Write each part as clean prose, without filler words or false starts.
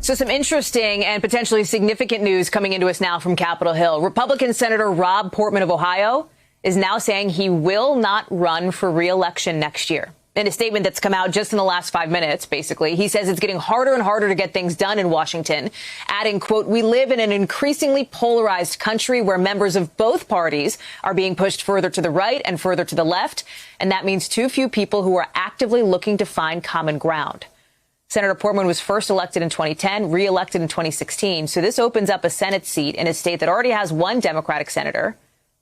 So some interesting and potentially significant news coming into us now from Capitol Hill. Republican Senator Rob Portman of Ohio is now saying he will not run for re-election next year. In a statement that's come out just in the last 5 minutes, basically, he says it's getting harder and harder to get things done in Washington, adding, quote, "We live in an increasingly polarized country where members of both parties are being pushed further to the right and further to the left, and that means too few people who are actively looking to find common ground." Senator Portman was first elected in 2010, re-elected in 2016. So this opens up a Senate seat in a state that already has one Democratic senator,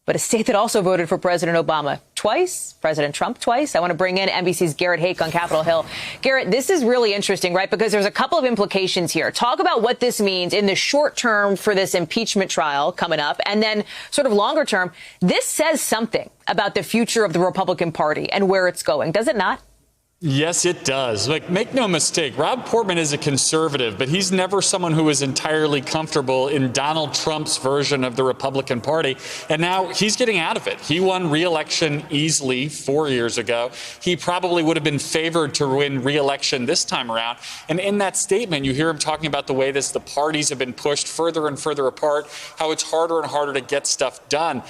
but a state that also voted for President Obama twice, President Trump twice. I want to bring in NBC's Garrett Haake on Capitol Hill. Garrett, this is really interesting, right? Because there's a couple of implications here. Talk about what this means in the short term for this impeachment trial coming up. And then sort of longer term, this says something about the future of the Republican Party and where it's going, does it not? Yes, it does. Make no mistake, Rob Portman is a conservative, but he's never someone who is entirely comfortable in Donald Trump's version of the Republican Party. And now he's getting out of it. He won re-election easily 4 years ago. He probably would have been favored to win re-election this time around. And in that statement, you hear him talking about the way the parties have been pushed further and further apart, how it's harder and harder to get stuff done.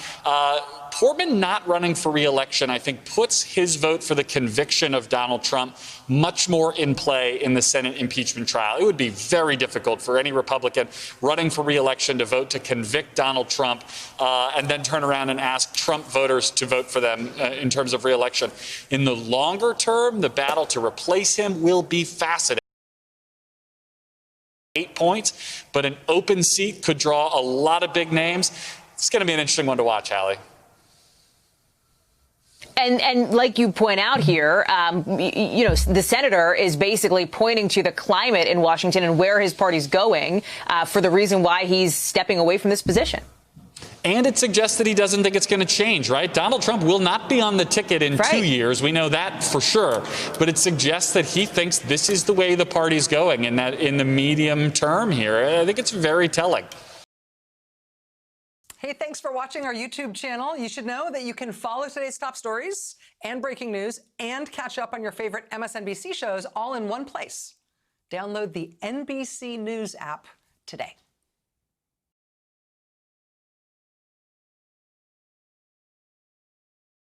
Portman not running for re-election, I think, puts his vote for the conviction of Donald Trump much more in play in the Senate impeachment trial. It would be very difficult for any Republican running for re-election to vote to convict Donald Trump and then turn around and ask Trump voters to vote for them in terms of re-election. In the longer term, the battle to replace him will be fascinating. 8 points, but an open seat could draw a lot of big names. It's going to be an interesting one to watch, Hallie. And like you point out here, the senator is basically pointing to the climate in Washington and where his party's going for the reason why he's stepping away from this position. And it suggests that he doesn't think it's going to change, right? Donald Trump will not be on the ticket in 2 years. We know that for sure. But it suggests that he thinks this is the way the party's going and that in the medium term here. I think it's very telling. Hey, thanks for watching our YouTube channel. You should know that you can follow today's top stories and breaking news and catch up on your favorite MSNBC shows all in one place. Download the NBC News app today.